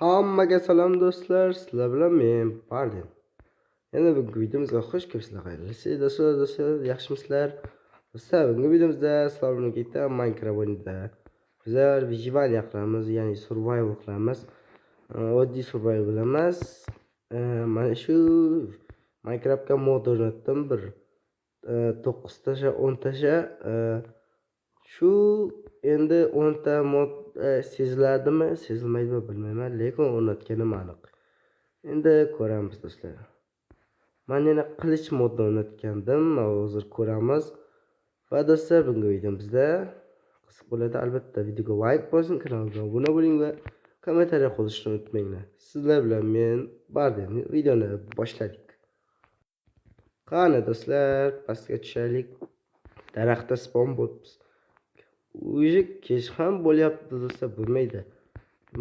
Hammaga salom do'stlar, sizlar bilan men Bardin. Yana bugungi videomizga xush kelibsizlar. Xayrli do'stlar, yaxshimisizlar? Do'stlar, bugungi videomizda sizlar bilan birga Minecraft o'yinida bizlar vyijivaniya qilamiz, ya'ni survival qilamiz. Oddiy survival emas. Mana shu Minecraftga mod o'rnatdim bir 9 tasha, 10 tasha. Shu endi 10 ta mod seziladimi, sezilmaydimi bilmayman, lekin o'rnatganim aniq. Endi ko'ramiz do'stlar. Men yana qilich modni o'rnatgandim, hozir ko'ramiz. Va do'stlar, bugungi videomizda qiziq bo'ladi. Albatta videoga like bosing, kanalga obuna bo'ling va kommentariya qoldirishni unutmanglar. Sizlar bilan men Bardin. Videoni boshladik. Qani do'stlar, pastga tushaylik. Daraxtda spawn bo'libmiz. Uji kech ham bo'lyapti do'stlar, bo'lmaydi.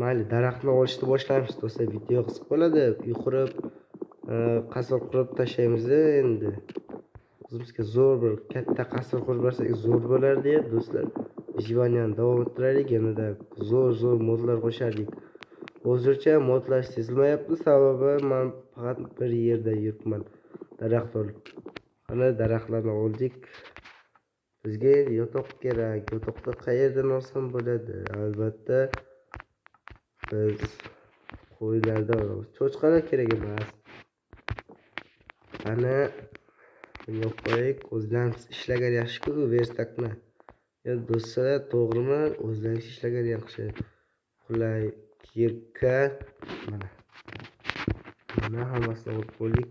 Mayli, daraxtni olishni boshlaymiz do'stlar. Video qisqa bo'ladi. Uy qurib, qasr qurib tashlaymiz endi. O'zimizga zo'r bir katta qasr qurib bersak zo'r bo'lardi do'stlar. Vyijivaniyaning davom ettiraylik, yanada zo'r modlar qo'shardik. Hozircha modlar sezilmayapti, sababi men faqat bir yerda yuribman. Daraxt olib. Ana daraxtlarni oldik. Bizga yotoq kerak. Yotoqni qayerdan olsam bo'ladi? Albatta biz qo'ylardan olamiz. Cho'chqalar kerak emas. Ana yo'q, o'zlarimiz ishlagan yaxshi-ku verstakni. Ya do'stlar, to'g'rimi? O'zlariga ishlagan yaxshi. Qulay kirka mana. Mana hammasini olib qo'ydik.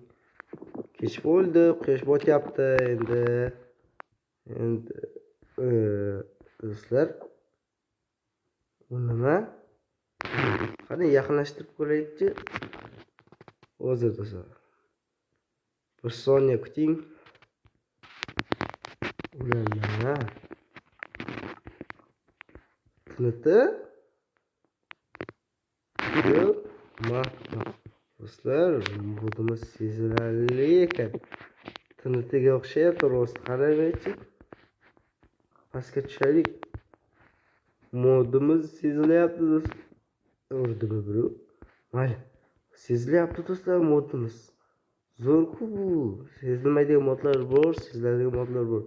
Kech bo'ldi, quyosh botyapti endi. Do'stlar, bu nima? Qani yaqinlashtirib ko'raylikchi. Hozir do'stlar. Bir soniya kuting. Ulanma. Tiniti? Yo'q, do'stlar, modimiz sezilarli ekan. Tinitiga o'xshayapti, rost qarangchi. Pastga tushaylik. Modimiz sezilyapti do'stlar. Urdimi bro? Mayli. Sezilyapti do'stlar modimiz. Zo'r-ku bu. Sezilmaydigan modlar bor, seziladigan modlar bor.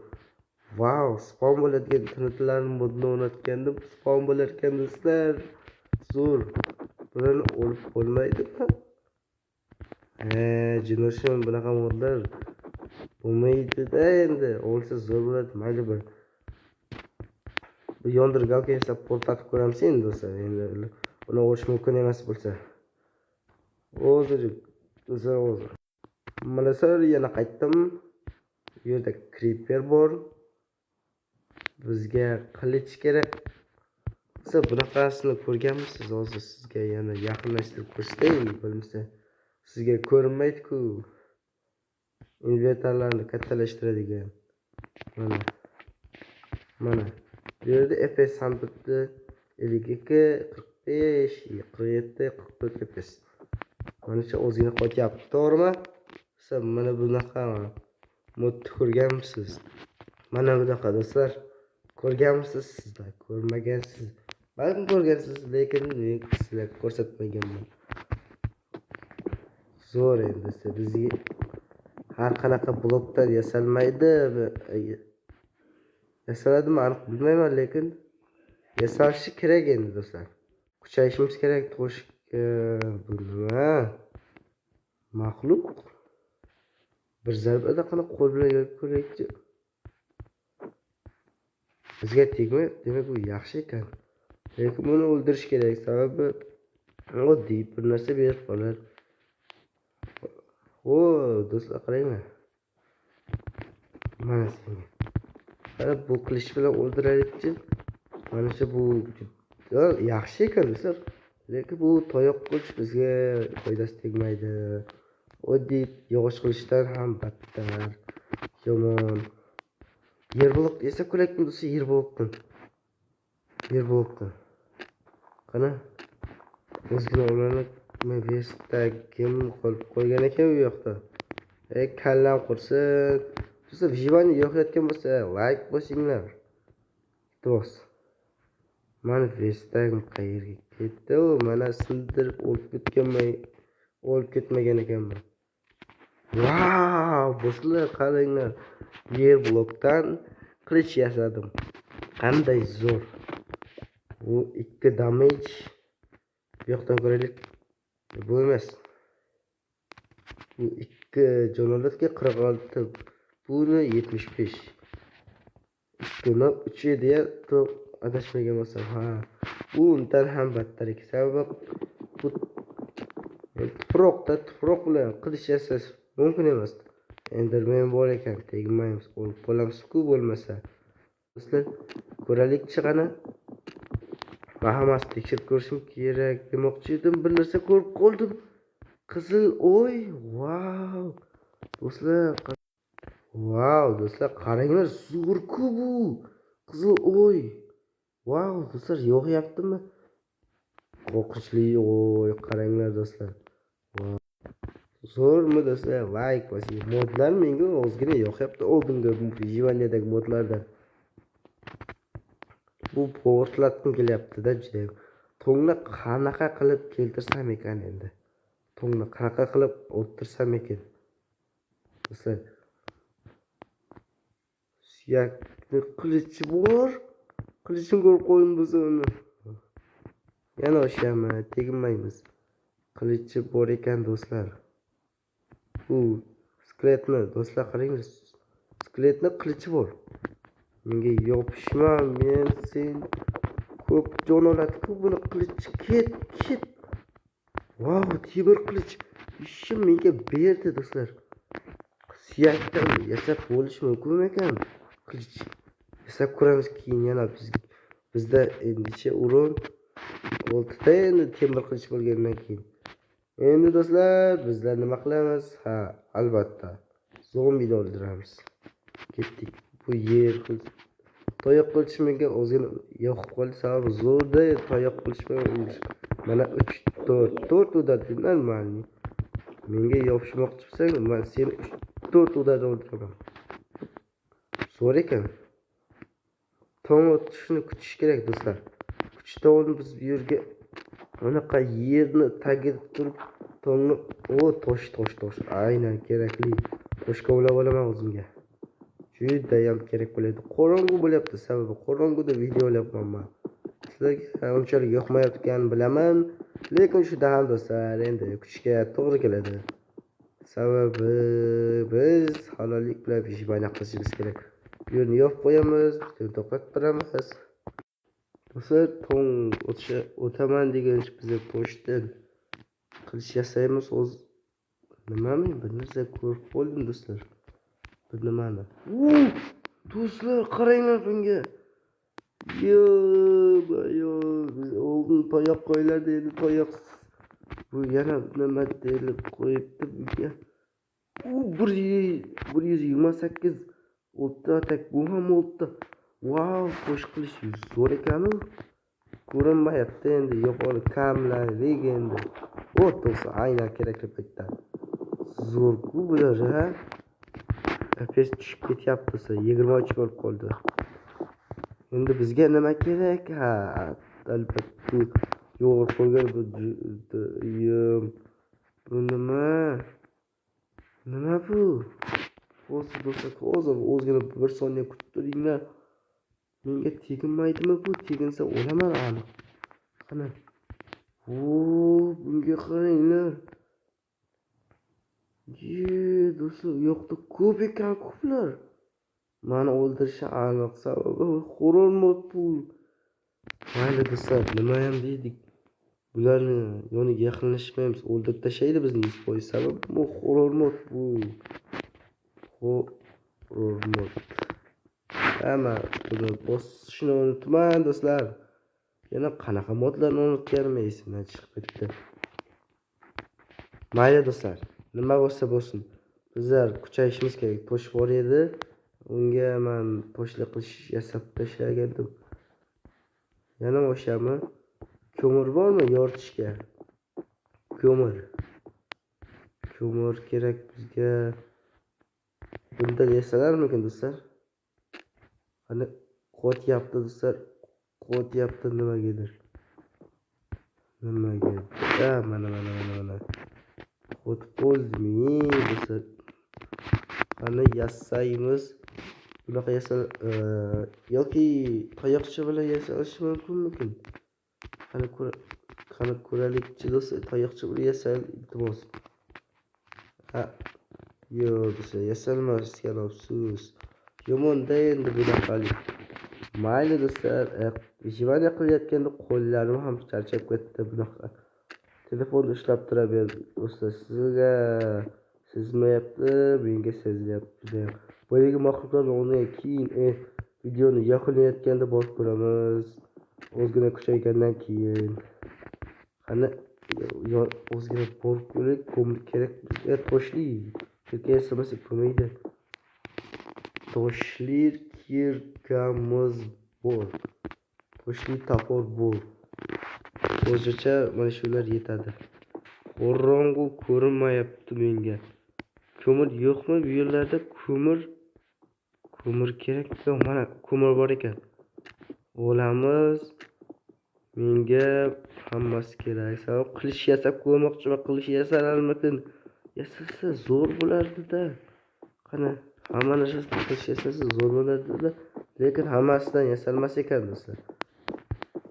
Wow, spawn bo'ladigan tinitlarning modini o'rnatgandim. Spawn bo'lar ekan do'stlar. Zo'r. Buni olib bo'lmaydimi? Jinoshim bunaqa modlar bo'lmaydi-da endi. Olsa zo'r bo'ladi, mayli bir. Bu yondirgalka esa portatib ko'ramiz endi do'stlar. Endi uni olish mumkin emas bo'lsa. Hozir do'stlar. Mana yana qaytdim. Bu yerda creeper bor. Bizga qilich kerak. Siz bunaqasini ko'rganmisiz? Hozir sizga yana yaqinlashtirib ko'rsatay, bo'lmasa sizga ko'rinmaydi-ku. Inventarlarni kattalashtiradigan. Mana. Bu yerda FPS sandiqda 52, 45, 47, 44 FPS. Mana shu o'zini qo'yapti, to'g'rimi? Siz mana bunaqa modni ko'rganmisiz? Mana bunaqa do'stlar. Ko'rganmisiz sizlar? Ko'rmagansiz. Balkim ko'rgansiz, lekin men sizlarga ko'rsatmaganman. Zo'r endi bizga har qanaqa blokdan yasalmaydi. Yasaladimi aniq bilmayman, lekin yasalishi kerak endi do'stlar. Kuchayishimiz kerak to'shga. Bu nima? Maxluq. Bir zarbada qana qo'l bilan yorib ko'raylikchi. Bizga tegmaydi, demak bu yaxshi ekan. Lekin buni o'ldirish kerak, sababi oddiy bir narsa berib qolar. O, do'stlar qaranglar. Mana senga. Qarab, bu qilich bilan o'ldiraylikchi. Mana shu bu yaxshi ekan do'stlar. Lekin bu tayoq qilish bizga foydasi tegmaydi. Oddiy yog'och qilishdan ham battar. Yomon. Yer bloq esa ko'rakmi do'stlar, yer bloqdan. Yer bloqdan. Qani? O'zgina ularni Mevestagim qolib qo'ygan ekan u yoqda. Kallam qursin. Do'stlar, vyijivaniya yo'qotgan bo'lsa, like bosinglar. Do'st. Mana Vestag qayerga ketdi? Mana sindirib olib ketmagan ekanman. Vau! Do'stlar, qaranglar. Yer blokdan qilich yasadim. Qanday zo'r. Bu 2 damage. Bu yoqdan ko'raylik. Bu emas. Bu 2 jonavotga 46. Buni 75. Buni 3 edi to'q adashmagan bo'lsam. Ha. Bu undan ham battar ekan. Sababi bu tuproq bilan qilich yasash mumkin emas. Enderman bor ekan, tegmaymiz. O'lib qolamiz-ku bo'lmasa. Do'stlar, ko'raylik chiqani. Va hammasi tekshirib ko'rishim kerak demoqchi edim. Bir narsa ko'rib qoldim. Qizil o'y. Vau! Do'stlar, qaranglar, zo'r-ku bu. Qizil o'y. Vau, do'stlar, yo'qyaptimi? Qo'rqinchli o'y, qaranglar do'stlar. Zo'rmi do'stlar? Like bosing. Modlar menga ozgina yoqyapti oldingi Jivaniyadagi modlardan. Bu portlatib kelyapti-da juda. Tongni qanaqa qilib keltirsam ekan endi? Tongni qanaqa qilib o'ttirsam ekan? Do'stlar, suyakni qilichi bor. Qilichni ko'rib qo'ying bo'lsa uni. Yana o'shami, tegmaymiz. Qilichi bor ekan do'stlar. Bu skeletni do'stlar qaranglar. Skeletni qilichi bor. Menga yopishma, men sen ko'p jon oladi-ku buni qilichi. Ket. Vau, temir qilich. Ishim menga berdi do'stlar. Suyakdan yasab bo'lish mumkin ekan qilich. Yasab ko'ramiz keyin yana bizda endicha o'rin 6 ta endi temir qilich bo'lgandan keyin. Endi do'stlar, bizlar nima qilamiz? Ha, albatta, zombini o'ldiramiz. Ketdik. Bu yer toyoq qilish menga o'zini yoqib qoldi, sababi zo'rda toyoq qilish mana 4 udadi normalniy. Menga yopishmoqchisen, men seni 4 udada o'ldiraman. Zo'r ekan. Tong otishini kutish kerak do'stlar. Kuchdan biz bu yerga anaqa yerni tagida turib tongni tosh. Aynan kerakli. Toshga ulab olaman o'zimga. Judayam kerak bo'ladi. Qorong'u bo'lyapti, sababi qorong'uda video olyapman men. Sizlarga unchalik yoqmayotganini bilaman, lekin shunda ham do'stlar, endi kutishga to'g'ri keladi. Sababi biz halollik bilan pishmana qilishimiz kerak. Bu yerni yopib qo'yamiz, to'xtattiramiz. Do'stlar, tong o'taman degan bizga toshdan qilish yasaymiz. Nimami? Bir narsa ko'rib qoldim do'stlar. Bu nimani? Do'stlar, qaranglar bunga. Biz oldin toyoq qo'ylardi, endi toyoq. Bu yana nima deb qo'yibdi bunga? 128 olti atak, bu ham olti. Vau, qo'sh qilish zo'r ekan-ku. Ko'rinmayapti endi, yo'qolib kamlar, legenda. Do'stlar, aynan kerakli paytda. Zo'r-ku bular, ha? Apes tushib ketyapti, 23 bo'lib qoldi. Endi bizga nima kerak? Ha, albatta yo'q qo'ygan bu nima? Nima bu? Do'stlar, hozir o'zgina bir soniya kutib turinglar. Menga teginmaydimi bu? Teginsa o'laman aniq. Qani. Bunga qaranglar. Do'stlar, u yoqda ko'p ekan ko'plar. Mani o'ldirishi aniq, sababi horror mod bu. Mayli do'stlar, nima ham deydik. Bularni yoniga yaqinlashmaymiz, o'ldirib tashlaydi bizni 100%, sababi bu horror mod bu. Horror mod. Hamma buni bosishni unutmang do'stlar. Yana qanaqa modlarni unutganim esimdan chiqib ketdi. Mayli do'stlar, nima bo'lsa bo'lsin. Bizlar kuchayishimiz kerak. Tosh bor edi. Unga men toshli qilish yasab tashlagandim. Yana o'shami? Ko'mir bormi yoritishga? Ko'mir kerak bizga. Bundan yasalarmikin do'stlar? Qani qo'tyapti do'stlar. o'tyapti nimagadir. Mana. O'tib qoldimi desa. Qani yasaymiz. Bunaqa yasal yoki tayoqcha bilan yasalishi mumkinmikin? Qani ko'raylikchi do'stlar, tayoqcha bilan yasal iltimos. Yo'q do'stlar, yasalmasgan afsus. Yomonda endi bunaqalik. Mayli do'stlar, jivani qilayotganda qo'llarim ham charchab ketdi bunaqa. Telefonni ushlab turaver do'stlar, sizga sezmayapti, menga sezilyapti. Boyagi mahluqlarni o'rniga keyin videoni yakunlayotganda borib ko'ramiz. Ozgina kuchaygandan keyin. Qani ozgina borib ko'raylik, ko'mir kerak bizga toshli. Yoki esamasa ko'maydi. Toshli kirkamiz bor. Toshli topor bor. Hozircha mana shular yetadi. Qorong'u ko'rinmayapti menga. Ko'mir yo'qmi bu yerlarda? Ko'mir kerak. Mana ko'mir bor ekan. Olamiz. Menga hammasi kerak. Sabab qilish yasab ko'rmoqchiman. Qilish yasalarmikin? Yasasa zo'r bo'lardi-da. Qani hamma narsasini qilish yasasa zo'r bo'lardi-da. Lekin hammasidan yasalmas ekan do'stlar.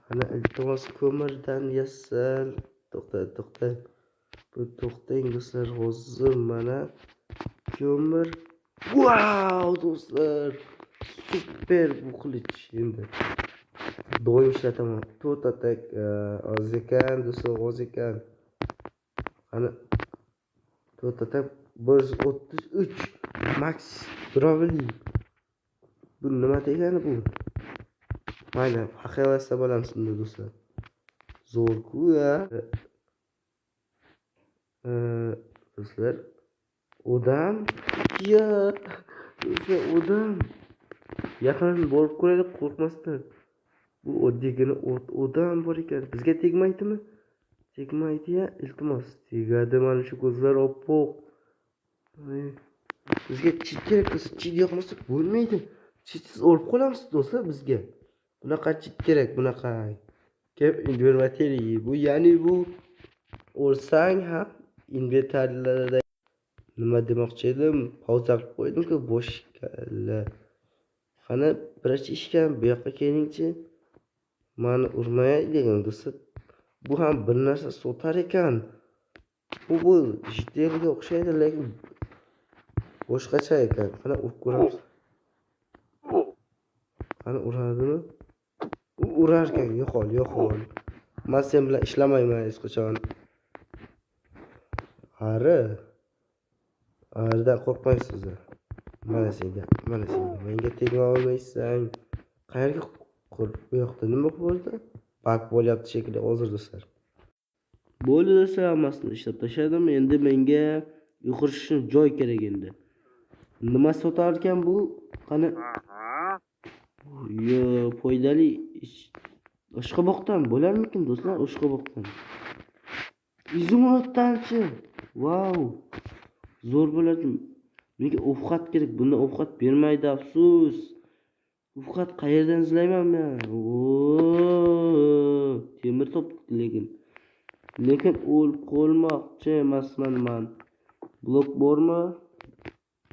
Qani iltimos ko'mirdan yasal. To'xta. Bu to'xtang do'stlar, hozir mana ko'mir. Wow do'stlar, super bu qilich endi. Doim ishlataman. To'tatak ozikan do'stlar, ozikan. Qani to'tatak 133 max drovli. Bu nima degani bu? Mayli, haqavasa bo'lamiz unda do'stlar. Zo'r-ku ya. Do'stlar, odam yaqin borib ko'raylik qo'rqmasdan. Bu oddiygina odam bor ekan. Bizga tegmaydimi? Tegmaydi-ya, iltimos. Tegadi, mana shu ko'zlar oppoq. Bizga chit kerak bo'lsa, chit yoqmasa bo'lmaydi. Chitsiz olib qolamiz do'stlar bizga. Bunaqa chit kerak, bunaqa. Kep inverteri. Bu ya'ni bu olsang ham invertarlarda nima demoqchi edim? Pauza qilib qo'ydim-ku boshqa. Qani birashishgan bu yoqqa kelingchi. Mani urmaydigan do'stlar. Bu ham bir narsa sotar ekan. Bu JTLga o'xshaydi, lekin boshqacha ekan. Qani urib ko'ramiz. Qani uradimi? Urar ekan, yo'qol. Men sen bilan ishlamayman hech qachon. Aridan qo'rqmaysizlar. Mana senga. Menga tegma olmaysan. Qayerga qurib bu yoqda nima bo'ldi? Bak bo'lyapti shekilli hozir do'stlar. Bo'ldi do'stlar, hammasini ishlab tashladim. Endi menga yuqorish uchun joy kerak endi. Nima sotar ekan bu? Qani foydali oshqoboqdan bo'larmikin do'stlar? Oshqoboqdan. Izumruddanchi. Wow. Zo'r bo'ladi. Menga ovqat kerak. Bunda ovqat bermaydi, afsus. Ovqat qayerdan izlayman men? Temir topdik lekin o'lib qolmoqchi emasman men. Blok bormi?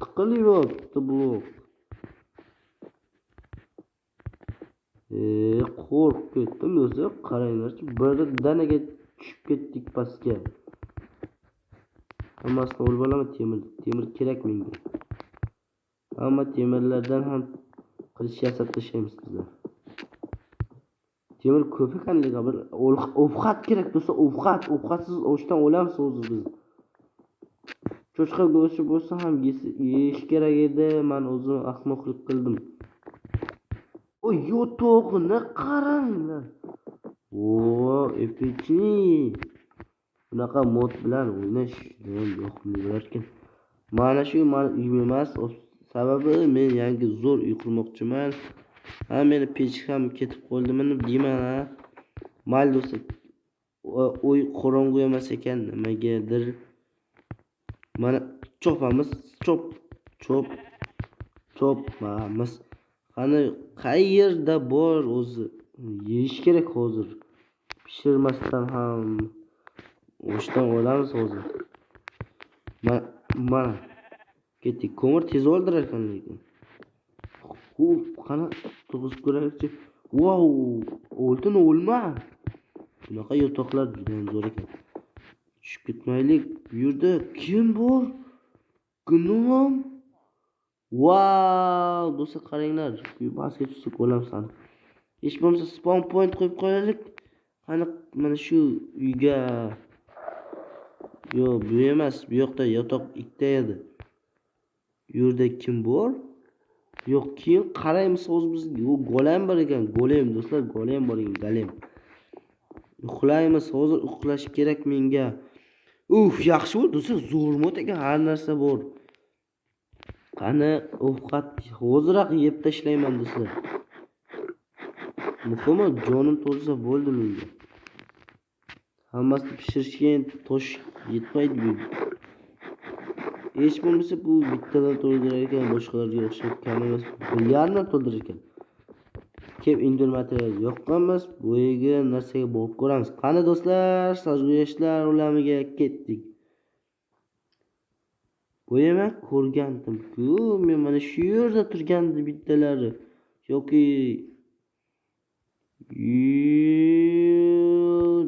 Tiqilyapti blok. Qo'rqib ketdim do'stlar. Qaranglarchi, bir danaga tushib ketdik pastga. Hammasini olib olaman, temir kerak menga. Hamma temirlardan ham qilich yasab tashlaymiz bizlar. Temir ko'p ekan, lekin bir ovqat kerak do'stlar, ovqatsiz ochdan o'lamiz hozir biz. Cho'chqa go'shti bo'lsa ham yeyish kerak edi. Men o'zim ahmoqlik qildim. Yo'tog'ini qaranglar. Epicni. Bunaqa mod bilan o'ynash yoqimli bo'lar ekan. Mana shu men uyim emas, sababi men yangi zo'r uy qurmoqchiman. Meni pech ham ketib qoldimi deyman. Mayli do'stlar. Uy qorong'u emas ekan, nimagadir. Mana chopamiz, chopamiz. Qani qayerda bor o'zi? yeyish kerak hozir. Pishirmasdan ham oshdan olamiz hozir. Mana ketdik. Ko'mir tez o'ldirar ekan lekin. Qani tug'izib ko'raylikchi. Wow, o'ltin o'lma. Bunaqa yotoqlar juda ham zo'r ekan. Tushib ketmaylik. Bu yerda kim bor? Gnom. Wow, do'stlar qaranglar. Bu basga tushib o'lamiz sani. Hech bo'lmasa spawn point qo'yib qo'yaylik. Qani mana shu uyga. Yo'q, bu emas. Bu yoqda yotoq ikkita edi. Bu yerda kim bor? Yo'q, keyin qaraymiz hozir bizga. U golem bor ekan. Golem do'stlar, golem bor ekan, golem. Uxlaymiz, hozir uxlash kerak menga. Yaxshi bo'ldi do'stlar, zo'r ekan, har narsa bor. Qani ovqat hoziroq yeb tashlayman do'stlar. Muhimi jonim to'lsa bo'ldi menga. Hammasini pishirishga tosh yetmaydi bu. Hech bo'lmasa bu bittadan to'ldirar ekan, boshqalarga o'xshab kam emas. Bir yarimdan to'ldirar ekan. Kelib indoor material yoqqanmiz, bo'yiga narsaga borib ko'ramiz. Qani do'stlar, sajg'uyashlar olamiga ketdik. Bo'yama ko'rgandim-ku, men mana shu yerda turgandi bittalari. Yoki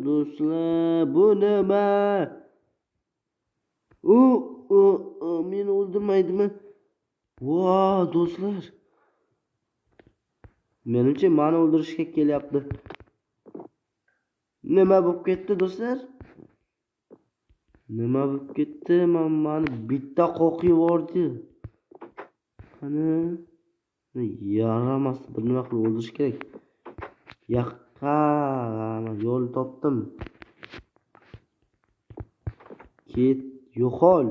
do'stlar, bu nima? Meni o'ldirmaydimi? Voh, do'stlar. Menimcha meni o'ldirishga kelyapti. Nima bo'lib ketdi do'stlar? Nima bo'lib ketdi? Meni bitta qo'q yubordi. Qani yaramas, bir nima qilib o'ldirish kerak. Yo'l topdim. Ket, yo'qol.